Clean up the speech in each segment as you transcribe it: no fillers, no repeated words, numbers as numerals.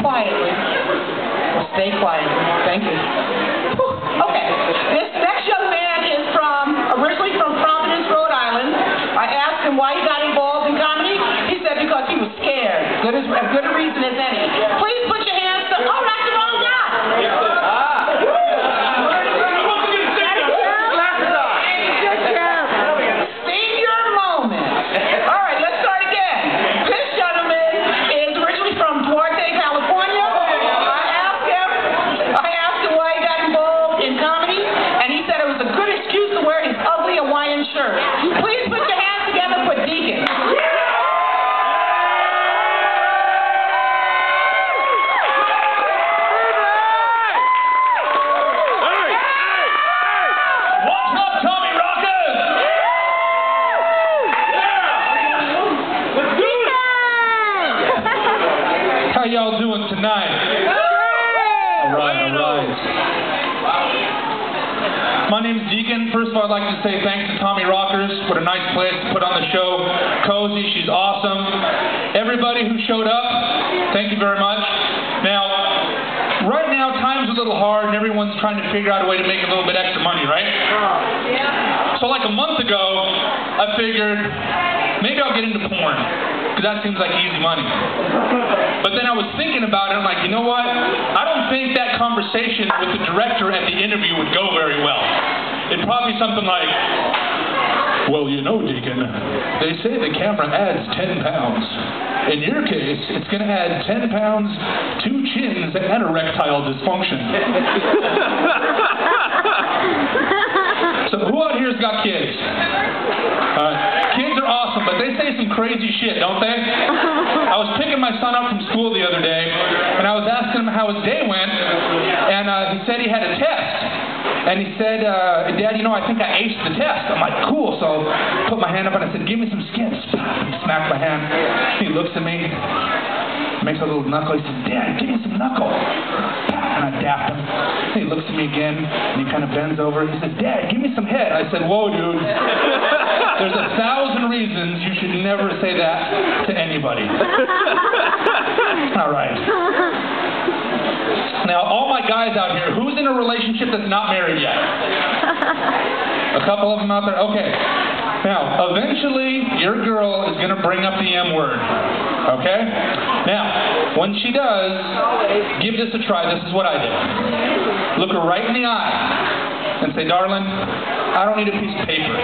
quietly. Well, stay quiet. Thank you. Okay. This next young man is originally from Providence, Rhode Island. I asked him why he got involved in comedy. He said because he was scared. As good a reason as any. Please put your hands up. Oh, that's the wrong guy. Senior moment. All right, let's start again. This gentleman is originally from Duarte, California. I asked him why he got involved in comedy, and he said it was a good excuse to wear his ugly Hawaiian shirt. Please put your hands together for Deacon. How y'all doing tonight? All right. My name's Deacon. First of all, I'd like to say thanks to Tommy Rockers. What a nice place to put on the show. Cozy, she's awesome. Everybody who showed up, thank you very much. Now, right now, time's a little hard and everyone's trying to figure out a way to make a little bit extra money, right? Yeah. So like a month ago, I figured maybe I'll get into porn, because that seems like easy money. But then I was thinking about it, I'm like, you know what? I don't think that conversation with the director at the interview would go very well. It'd probably be something like, well, you know, Deacon, they say the camera adds 10 pounds. In your case, it's going to add 10 pounds, 2 chins, and erectile dysfunction. So who out here's got kids? Kids are awesome, but they say some crazy shit, don't they? I was picking my son up from school the other day, and I was asking him how his day went, and he said he had a test. And he said, Dad, you know, I think I aced the test. I'm like, cool. So I put my hand up and I said, give me some skin. He smacked my hand. He looks at me, makes a little knuckle. He says, Dad, give me some knuckle. And I dapped him. He looks at me again, and he kind of bends over. He says, Dad, give me some head. I said, whoa, dude. There's 1,000 reasons you should never say that to anybody. All right. Now, all my guys out here, who's in a relationship that's not married yet? A couple of them out there? Okay. Now, eventually, your girl is going to bring up the M word. Okay? Now, when she does, give this a try. This is what I did. Look her right in the eye and say, darling, I don't need a piece of paper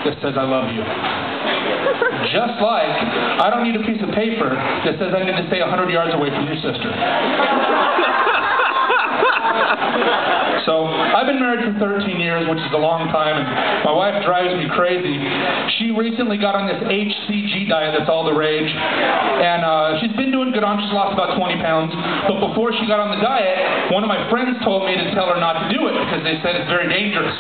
that says I love you. Just like I don't need a piece of paper that says I need to stay 100 yards away from your sister. So, I've been married for 13 years, which is a long time, and my wife drives me crazy. She recently got on this HCG diet that's all the rage, and she's been doing good on. She's lost about 20 pounds, but before she got on the diet, one of my friends told me to tell her not to do it because they said it's very dangerous.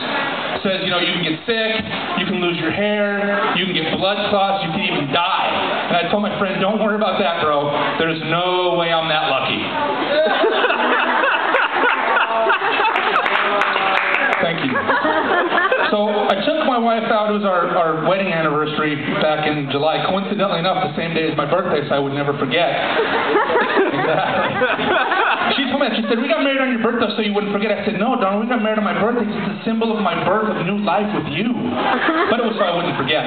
It says, you know, you can get sick, you can lose your hair, you can get blood clots, you can even die. And I told my friend, don't worry about that, bro. There's no way I'm that lucky. Thank you. So I took my wife out. It was our wedding anniversary back in July. Coincidentally enough, the same day as my birthday, so I would never forget. Exactly. She told me that. She said, we got married on your birthday so you wouldn't forget. I said, no, darling, we got married on my birthday. It's a symbol of my birth of new life with you. But it was so I wouldn't forget.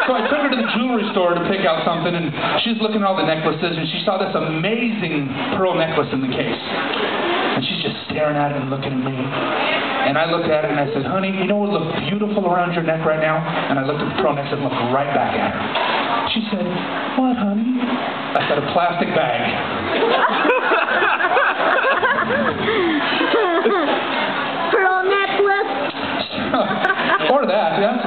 So I took her to the jewelry store to pick out something, and she's looking at all the necklaces, and she saw this amazing pearl necklace in the case. And she's just staring at it and looking at me. And I looked at it and I said, honey, you know what would look beautiful around your neck right now? And I looked at the pearl necklace and looked right back at her. She said, what, honey? I said, a plastic bag. Pearl necklace? Or that, yeah.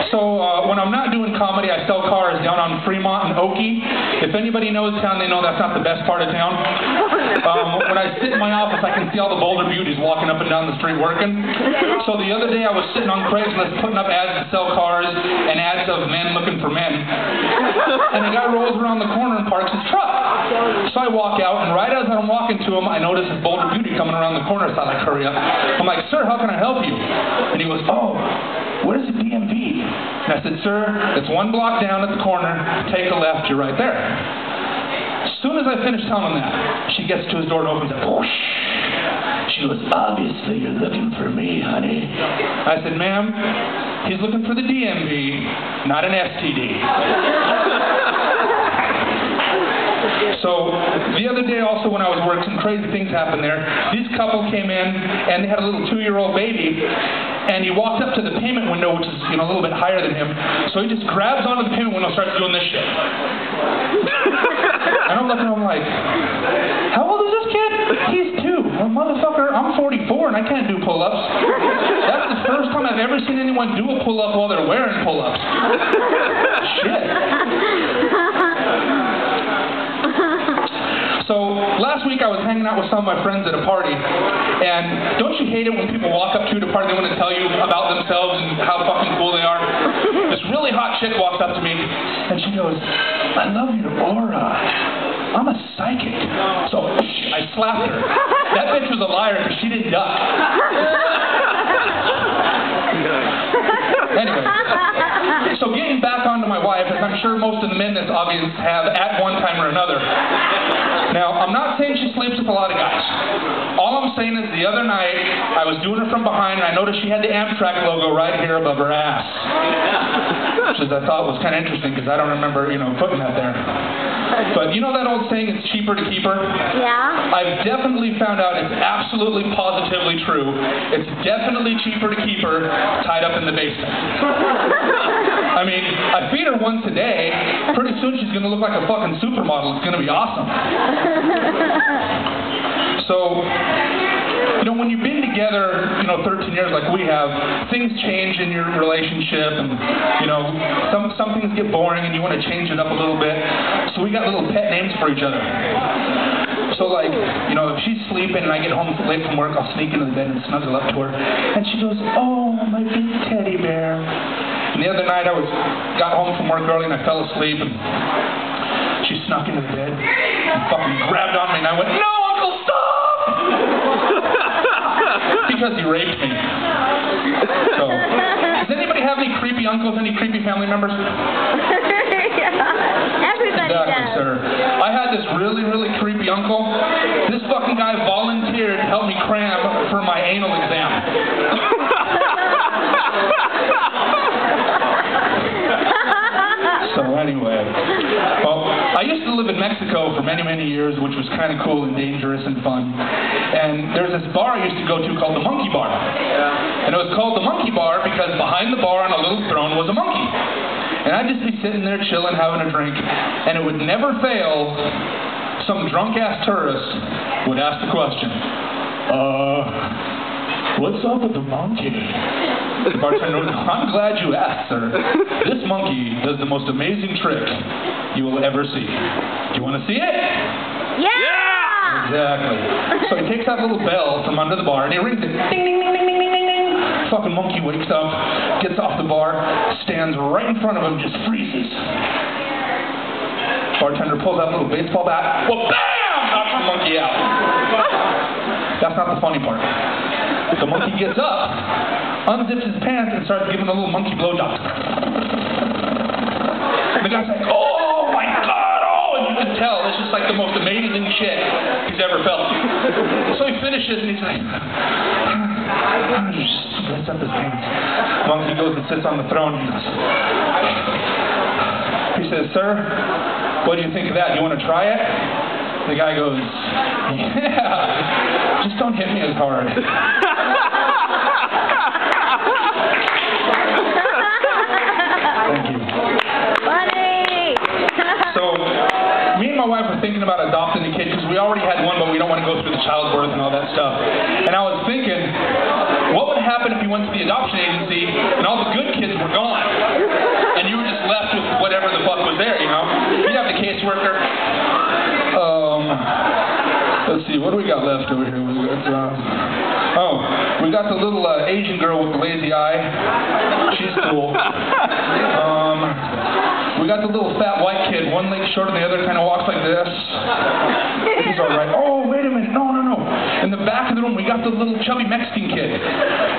So when I'm not doing comedy, I sell cars down on Fremont and Oakey. If anybody knows town, they know that's not the best part of town. When I sit in my office, I can see all the Boulder beauties walking up and down the street working. So the other day, I was sitting on Craigslist putting up ads to sell cars and ads of men looking for men. And a guy rolls around the corner and parks his truck. So I walk out, and right as I'm walking to him, I notice this Boulder beauty coming around the corner, so I like, hurry up. I'm like, sir, how can I help you? And he goes, oh, where's the DMV? And I said, sir, it's 1 block down at the corner, take a left, you're right there. soon as I finish telling him that, she gets to his door and opens it. Whoosh. She goes, obviously you're looking for me, honey. I said, ma'am, he's looking for the DMV, not an STD. So, the other day also when I was working, some crazy things happened there. This couple came in, and they had a little 2-year-old baby, and he walked up to the payment window, which is, a little bit higher than him, so he just grabs onto the payment window and starts doing this shit. And I'm looking at him like, how old is this kid? He's 2. Well, motherfucker, I'm 44 and I can't do pull-ups. That's the first time I've ever seen anyone do a pull-up while they're wearing pull-ups. Shit. So, last week I was hanging out with some of my friends at a party, and don't you hate it when people walk up to you at a party and they want to tell you about themselves and how fucking cool they are? This really hot chick walks up to me, and she goes, I love your aura. I'm a psychic. So, I slapped her. That bitch was a liar because she didn't duck. Anyway, so getting back onto my wife, as I'm sure most of the men in this audience have at one time or another. Now, I'm not saying she sleeps with a lot of guys. All I'm saying is the other night, I was doing her from behind, and I noticed she had the Amtrak logo right here above her ass. Which I thought was kind of interesting, because I don't remember, putting that there. But you know that old saying, it's cheaper to keep her? Yeah. I've definitely found out it's absolutely positively true. It's definitely cheaper to keep her tied up in the basement. I mean, I feed her once a day. Pretty soon she's going to look like a fucking supermodel. It's going to be awesome. So, when you've been together, 13 years like we have, things change in your relationship, and, some things get boring and you want to change it up a little bit. So we got little pet names for each other. So like, if she's sleeping and I get home late from work, I'll sneak into the bed and snuggle up to her. And she goes, oh, my big teddy bear. And the other night I got home from work early and I fell asleep, and she snuck into the bed and fucking grabbed on me, and I went, no, Uncle, stop! Because he raped me. So, does anybody have any creepy uncles, any creepy family members? Yeah, everybody exactly, does. Sir. I had this really, really creepy uncle. This fucking guy volunteered to help me cram for my anal exam. So anyway, well, I used to live in Mexico for many, many years, which was kind of cool and dangerous and fun. And there's this bar I used to go to called the Monkey Bar. And it was called the Monkey Bar because behind the bar on a little throne was a monkey. And I'd just be sitting there chilling, having a drink, and it would never fail, some drunk-ass tourist would ask the question, what's up with the monkey? The bartender would, I'm glad you asked, sir. This monkey does the most amazing trick you will ever see. Do you want to see it? Yeah! Exactly. So he takes that little bell from under the bar and he rings it. Ding, ding, ding, ding, ding, ding, ding. Fucking monkey wakes up, gets off the bar, stands right in front of him, just freezes. Bartender pulls out a little baseball bat. Well, bam! Knocks the monkey out. That's not the funny part. The monkey gets up, unzips his pants, and starts giving a little monkey blowjob. The guy's like, oh my God, oh! And you can tell, it's just like the most amazing shit he's ever felt. So he finishes, and he's like, just lifts up his pants. Monkey goes and sits on the throne, and he says, sir, what do you think of that? Do you want to try it? The guy goes, yeah, just don't hit me as hard. Thank you. Funny! So, me and my wife were thinking about adopting a kid because we already had one, but we don't want to go through the childbirth and all that stuff. And I was thinking, what would happen if you went to the adoption agency and all the good kids were gone? And you were just left with whatever the fuck was there, You'd have the caseworker. Let's see, what do we got left over here? We got the little Asian girl with the lazy eye. She's cool. We got the little fat white kid, one leg short and the other kind of walks like this. He's all right. Oh, wait a minute. No. In the back of the room, we got the little chubby Mexican kid.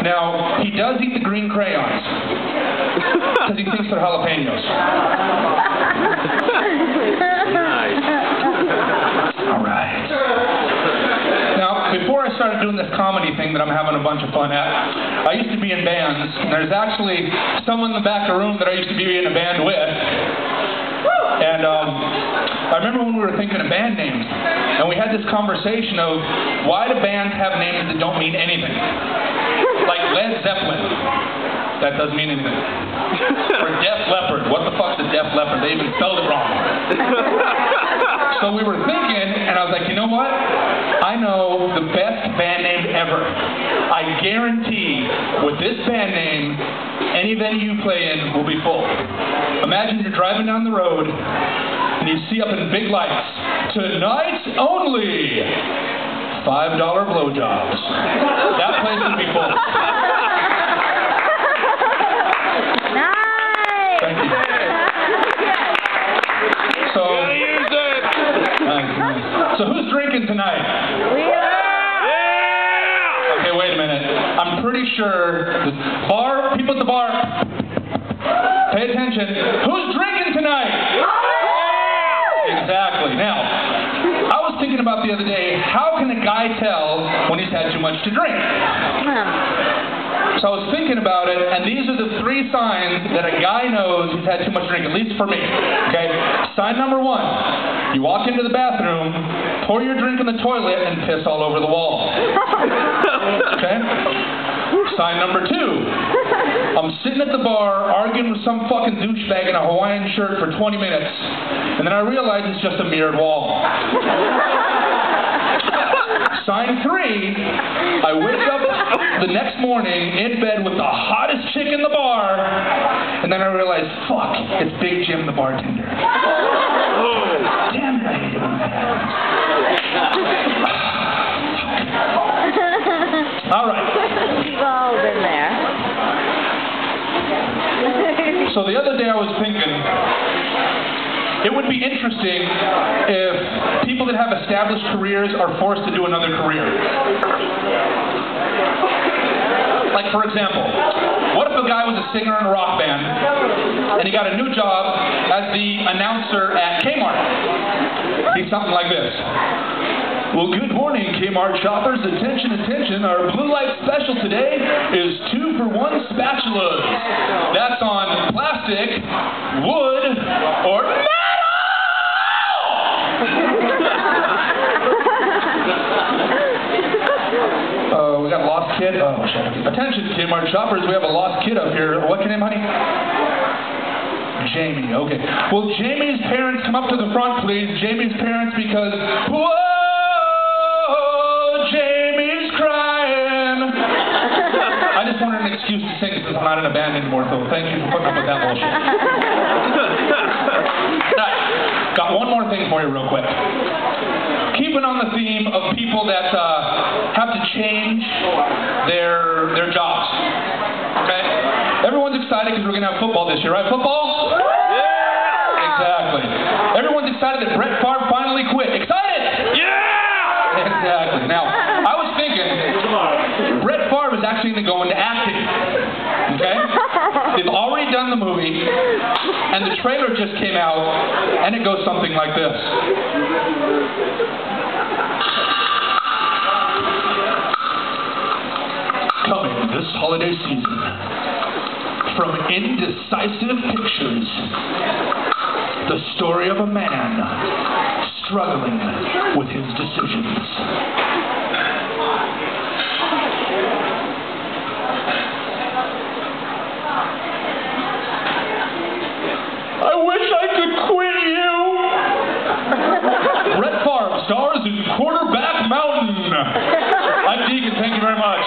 Now, he does eat the green crayons because he thinks they're jalapenos. Nice. thing that I'm having a bunch of fun at. I used to be in bands, and there's actually someone in the back of the room that I used to be in a band with. And I remember when we were thinking of band names, and we had this conversation of why do bands have names that don't mean anything? Like Led Zeppelin. That doesn't mean anything. Or Def Leppard. What the fuck's a Def Leppard? They even spelled it wrong. So we were thinking, and I was like, you know what? I know the best band name ever. I guarantee with this band name, any venue you play in will be full. Imagine you're driving down the road, and you see up in big lights, tonight only, $5 blowjobs. That place would be full. Nice! Thank you. So, nice. So who's drinking tonight? We are! Okay, wait a minute. I'm pretty sure the bar, people at the bar, pay attention. Who's drinking tonight? Exactly. Now, I was thinking about the other day, how can a guy tell when he's had too much to drink? So I was thinking about it, and these are the 3 signs that a guy knows he's had too much to drink, at least for me. Okay? Sign number 1, you walk into the bathroom, pour your drink in the toilet, and piss all over the wall. Okay? Sign number 2, I'm sitting at the bar arguing with some fucking douchebag in a Hawaiian shirt for 20 minutes, and then I realize it's just a mirrored wall. Sign 3, I wake up the next morning in bed with the hottest chick in the bar, and then I realize, fuck, it's Big Jim the bartender. Damn it, I hate it when that happens. All right. We've all been there. So the other day I was thinking, it would be interesting if people that have established careers are forced to do another career. Like, for example, what if a guy was a singer in a rock band and he got a new job as the announcer at Kmart? He's something like this. Well, good morning, Kmart shoppers. Attention, attention. Our blue light special today is 2 for $1 spatulas. That's on plastic, wood, or metal! We got a lost kid. Oh, shut up. Attention, Kmart shoppers. We have a lost kid up here. What's your name, honey? Jamie. Okay. Will Jamie's parents come up to the front, please? Jamie's parents, because... Whoa! Jamie's crying. I just wanted an excuse to sing because I'm not in a band anymore, so thank you for putting up with that bullshit. Right. Got one more thing for you real quick. Keeping on the theme of people that have to change their jobs. Okay? Everyone's excited because we're going to have football this year, right? Football? Yeah! Exactly. Everyone's excited that Brett Favre finally quit. Excited? Yeah! Exactly. Now, I was thinking, Brett Favre is actually going to go into acting. Okay? They've already done the movie, and the trailer just came out, and it goes something like this. Coming this holiday season, from Indecisive Pictures, the story of a man struggling with his decisions. I wish I could quit you! Brett Favre stars in Quarterback Mountain. I'm Deacon, thank you very much.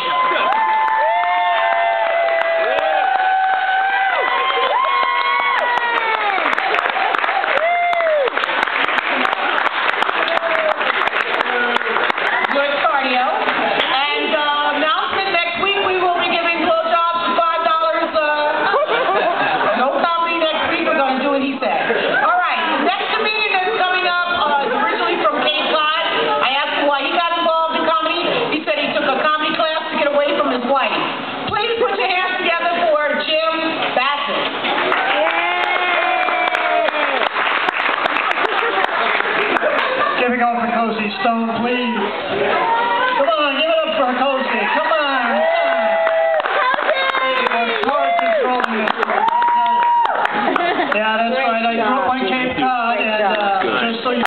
Stone, please.